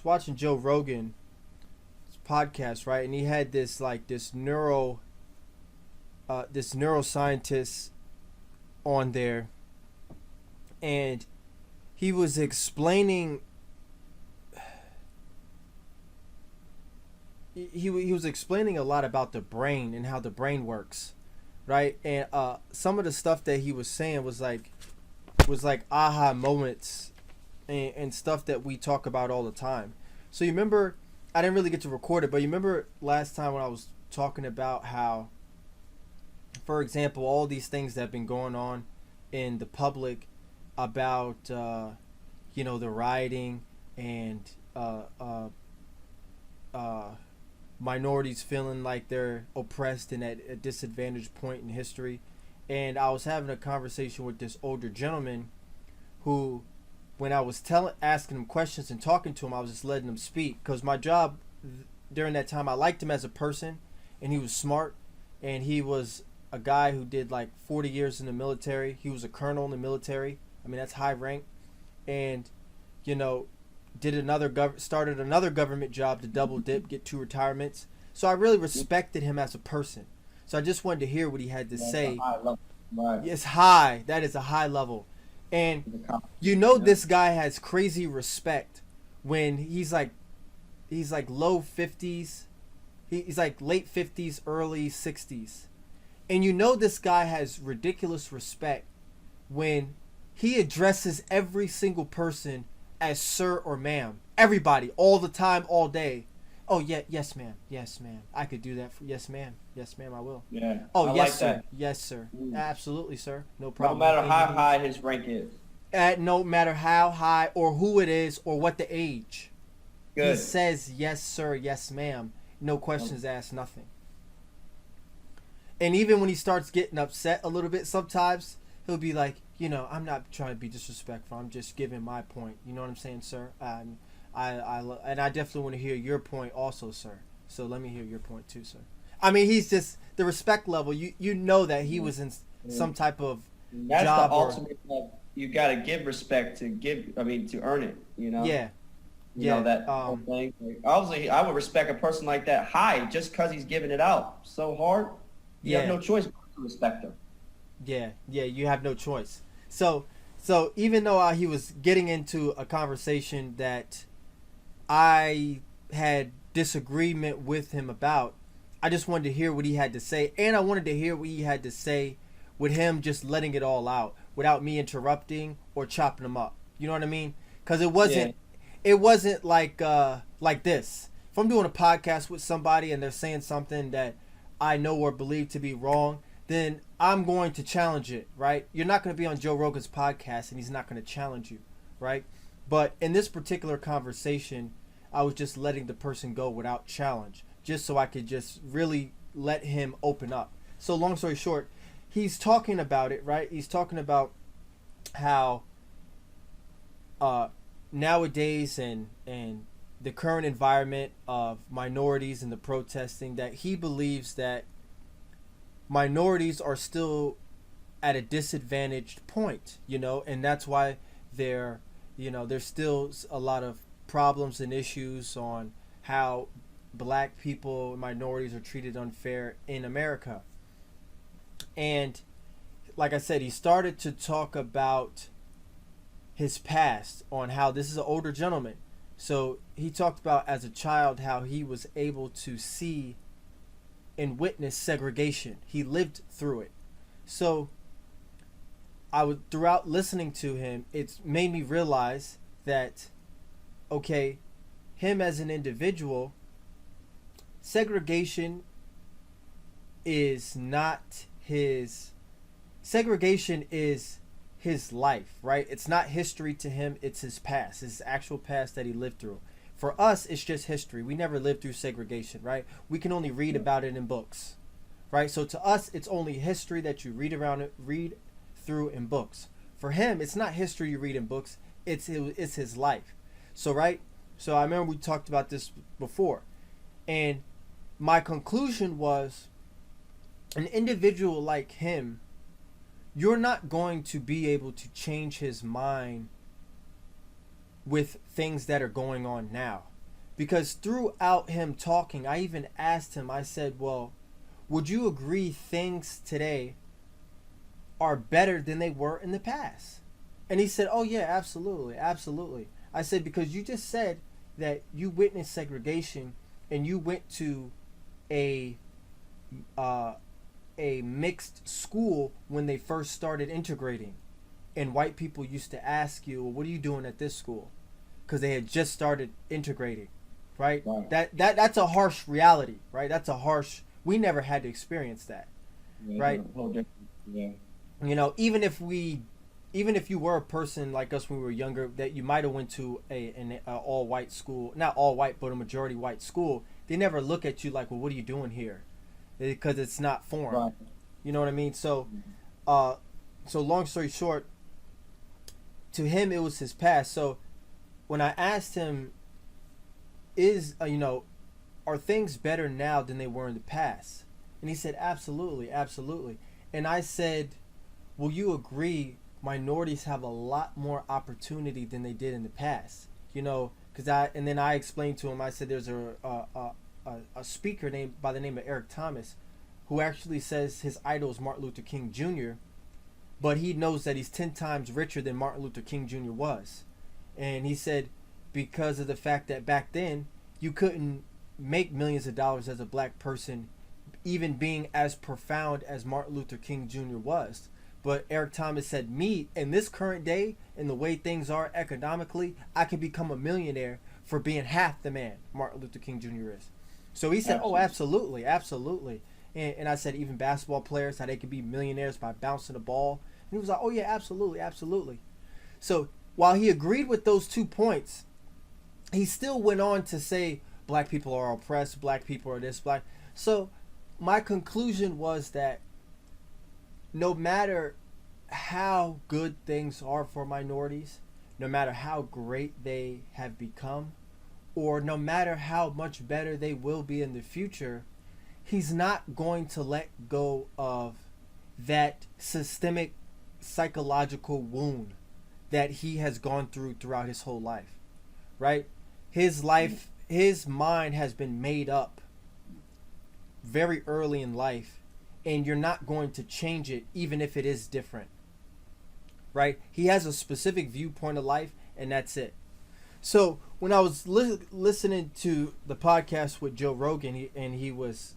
was watching Joe Rogan podcast, right? And he had this neuroscientist on there, and he was explaining he was explaining a lot about the brain and how the brain works, right? And some of the stuff that he was saying was like aha moments and stuff that we talk about all the time. So you remember, I didn't really get to record it, but you remember last time when I was talking about how, for example, all these things that have been going on in the public about the rioting and minorities feeling like they're oppressed and at a disadvantaged point in history. And I was having a conversation with this older gentleman who, when I was asking him questions and talking to him, I was just letting him speak, because my job during that time, I liked him as a person, and he was smart, and he was a guy who did like 40 years in the military. He was a colonel in the military. I mean, that's high rank. And started another government job to double dip, get 2 retirements. So I really respected him as a person. So I just wanted to hear what he had to say. Right. It's high. That is a high level. And this guy has crazy respect when he's like low 50s. He's like late 50s, early 60s. And this guy has ridiculous respect when he addresses every single person as sir or ma'am. Everybody, all the time, all day. Oh, yeah, yes, ma'am. Yes, ma'am. I could do that. Yes, ma'am. Yes, ma'am, I will. Yeah. Oh, I yes, like sir. that. Yes, sir. Absolutely, sir. No No problem. matter how high his rank is. No matter how high or who it is or what the age. Good. He says, yes, sir, yes, ma'am. No questions asked, nothing. And even when he starts getting upset a little bit sometimes, he'll be like, I'm not trying to be disrespectful. I'm just giving my point. You know what I'm saying, sir? And I definitely want to hear your point also, sir. So let me hear your point too, sir. I mean, he's just the respect level. You know that he was in some type of That's job the ultimate. You got to give respect to earn it. Yeah. That whole thing. Obviously, I would respect a person like that high just because he's giving it out so hard. You have no choice but to respect him. Yeah, you have no choice. So even though he was getting into a conversation that I had disagreement with him about, I just wanted to hear what he had to say, and I wanted to hear what he had to say with him just letting it all out without me interrupting or chopping him up. You know what I mean? Because it wasn't like this. If I'm doing a podcast with somebody and they're saying something that I know or believe to be wrong, then I'm going to challenge it, right? You're not going to be on Joe Rogan's podcast and he's not going to challenge you, right? But in this particular conversation, I was just letting the person go without challenge, just so I could just really let him open up. So long story short, he's talking about it, right? He's talking about how nowadays and the current environment of minorities and the protesting, that he believes that minorities are still at a disadvantaged point, and that's why there's still a lot of problems and issues on how black people and minorities are treated unfair in America. And like I said, he started to talk about his past, on how this is an older gentleman. So he talked about as a child how he was able to see and witness segregation. He lived through it. So throughout listening to him, it's made me realize that, okay, him as an individual, segregation is his life, right? It's not history to him, it's his past, his actual past that he lived through. For us, it's just history. We never lived through segregation, right? We can only read about it in books, right? So to us, it's only history that you read through in books. For him, it's not history you read in books, it's his life. So, right? So I remember we talked about this before. And my conclusion was, an individual like him, you're not going to be able to change his mind with things that are going on now. Because throughout him talking, I even asked him, I said, well, would you agree things today are better than they were in the past? And he said, oh, yeah, absolutely, absolutely. I said, because you just said that you witnessed segregation and you went to a mixed school when they first started integrating. And white people used to ask you, well, what are you doing at this school? Because they had just started integrating, right? Wow. That's a harsh reality, right? That's a harsh, we never had to experience that, Yeah, right? Yeah. You know, even if you were a person like us when we were younger, that you might have went to an all white school, not all white, but a majority white school, they never look at you like, well, what are you doing here? Because it's not foreign. Right. You know what I mean? So, so long story short, to him it was his past. So when I asked him, are things better now than they were in the past? And he said, absolutely, absolutely. And I said, will you agree minorities have a lot more opportunity than they did in the past? You know, and then I explained to him, I said, there's a speaker named by the name of Eric Thomas, who actually says his idol is Martin Luther King Jr., but he knows that he's 10 times richer than Martin Luther King Jr. was. And he said, because of the fact that back then you couldn't make millions of dollars as a black person, even being as profound as Martin Luther King Jr. was. But Eric Thomas said, me, in this current day, and the way things are economically, I can become a millionaire for being half the man Martin Luther King Jr. is. So he said, absolutely. Oh, absolutely, absolutely. And I said, even basketball players, how they can be millionaires by bouncing the ball. And he was like, oh, yeah, absolutely, absolutely. So while he agreed with those 2 points, he still went on to say, black people are oppressed, black people are this, black. So my conclusion was that no matter how good things are for minorities, no matter how great they have become, or no matter how much better they will be in the future, he's not going to let go of that systemic psychological wound that he has gone throughout his whole life, right? His mind has been made up very early in life, and you're not going to change it even if it is different, right? He has a specific viewpoint of life, and that's it. So when I was listening to the podcast with Joe Rogan, he was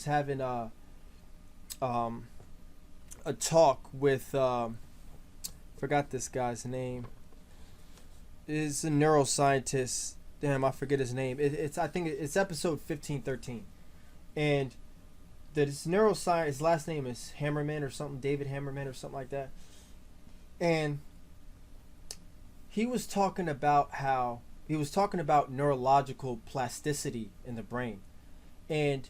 having a talk with forgot this guy's name. Is a neuroscientist. Damn, I forget his name. I think it's episode 1513, and this neuroscience, his last name is Hammerman or something, David Hammerman or something like that. And he was talking about neurological plasticity in the brain. And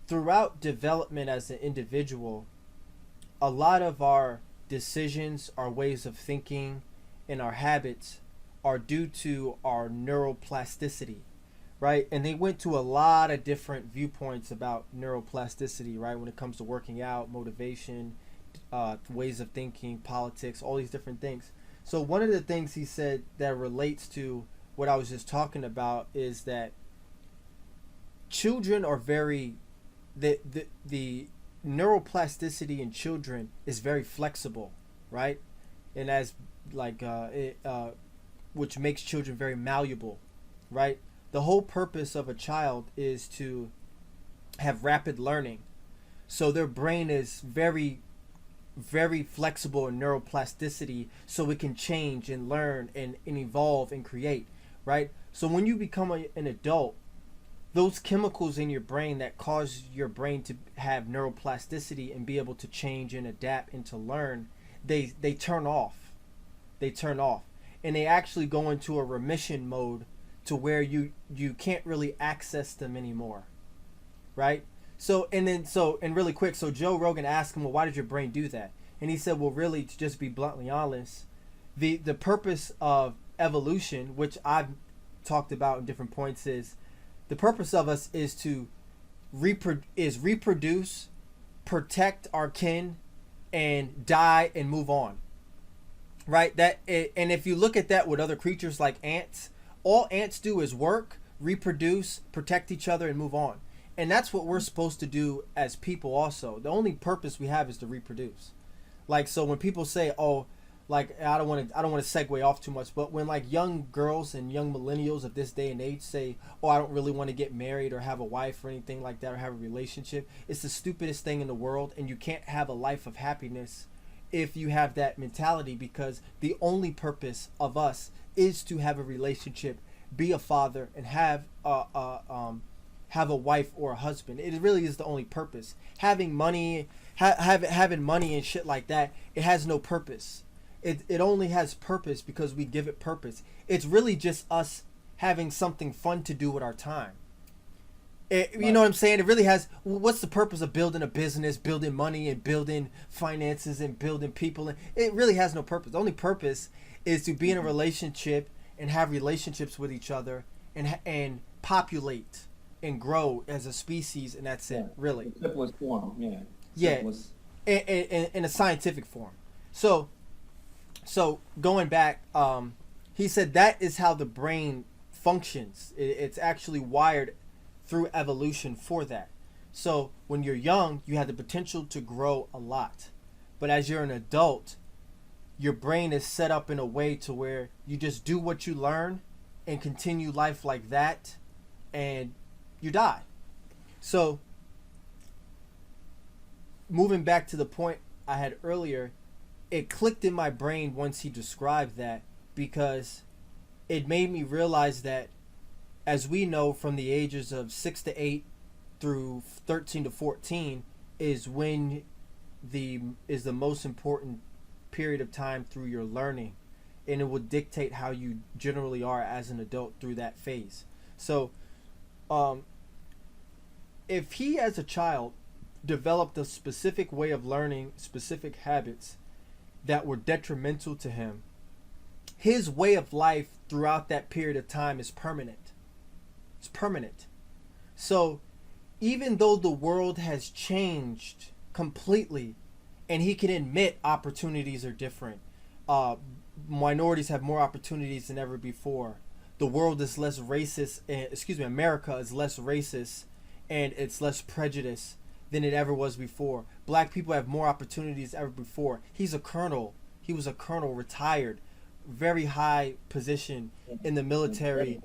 throughout development as an individual, a lot of our decisions, our ways of thinking, and our habits are due to our neuroplasticity, right? And they went to a lot of different viewpoints about neuroplasticity, right? When it comes to working out, motivation, ways of thinking, politics, all these different things. So one of the things he said that relates to what I was just talking about is that children are the neuroplasticity in children is very flexible, right? And as which makes children very malleable, right? The whole purpose of a child is to have rapid learning. So their brain is very, very flexible in neuroplasticity, so it can change and learn and evolve and create, right? So when you become an adult, those chemicals in your brain that cause your brain to have neuroplasticity and be able to change and adapt and to learn, they turn off. They turn off. And they actually go into a remission mode to where you can't really access them anymore, right? So really quick, so Joe Rogan asked him, well, why did your brain do that? And he said, well, really, to just be bluntly honest, the purpose of evolution, which I've talked about in different points, is the purpose of us is to reproduce, protect our kin, and die and move on. right? And if you look at that with other creatures like ants, all ants do is work, reproduce, protect each other, and move on. And that's what we're supposed to do as people also. The only purpose we have is to reproduce. Like, so when people say, oh, like, I don't want to segue off too much, but when like young girls and young millennials of this day and age say, oh, I don't really want to get married or have a wife or anything like that or have a relationship, it's the stupidest thing in the world. And you can't have a life of happiness if you have that mentality, because the only purpose of us is to have a relationship, be a father, and have a wife or a husband. It really is the only purpose. Having money, having money and shit like that, it has no purpose. It only has purpose because we give it purpose. It's really just us having something fun to do with our time. You know what I'm saying? It really has. What's the purpose of building a business, building money, and building finances, and building people? It really has no purpose. The only purpose is to be in a relationship and have relationships with each other and populate and grow as a species, and that's it. Really. The simplest form. Yeah. Yeah. In a scientific form. So going back, he said that is how the brain functions. It's actually wired through evolution for that. So when you're young, you have the potential to grow a lot. But as you're an adult, your brain is set up in a way to where you just do what you learn and continue life like that, and you die. So moving back to the point I had earlier, it clicked in my brain once he described that, because it made me realize that, as we know, from the ages of 6 to 8 through 13 to 14 is when the most important period of time through your learning, and it will dictate how you generally are as an adult through that phase. So if he as a child developed a specific way of learning, specific habits that were detrimental to him, his way of life throughout that period of time is permanent. It's permanent. So even though the world has changed completely, and he can admit opportunities are different, minorities have more opportunities than ever before, the world is less racist, America is less racist, and it's less prejudice than it ever was before. Black people have more opportunities than ever before. He's a colonel. He was a colonel, retired, very high position in the military,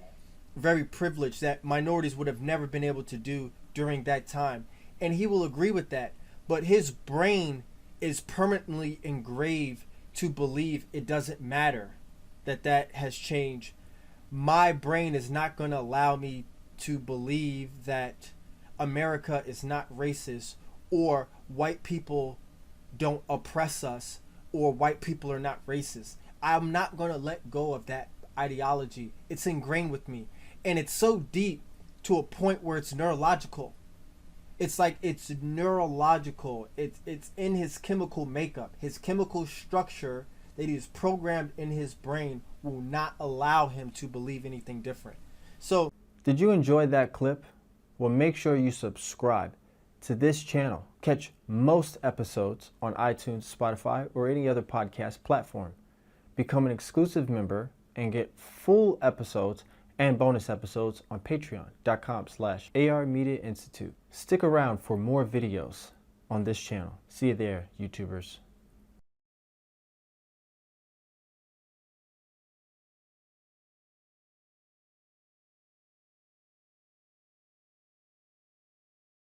very privileged, that minorities would have never been able to do during that time. And he will agree with that. But his brain is permanently engraved to believe it doesn't matter that has changed. My brain is not going to allow me to believe that America is not racist, or white people don't oppress us, or white people are not racist. I'm not going to let go of that ideology. It's ingrained with me. And it's so deep to a point where it's neurological. It's like it's neurological. It's in his chemical makeup. His chemical structure that he's programmed in his brain will not allow him to believe anything different. So, did you enjoy that clip? Well, make sure you subscribe to this channel. Catch most episodes on iTunes, Spotify, or any other podcast platform. Become an exclusive member and get full episodes and bonus episodes on patreon.com/AR Media Institute. Stick around for more videos on this channel. See you there, YouTubers.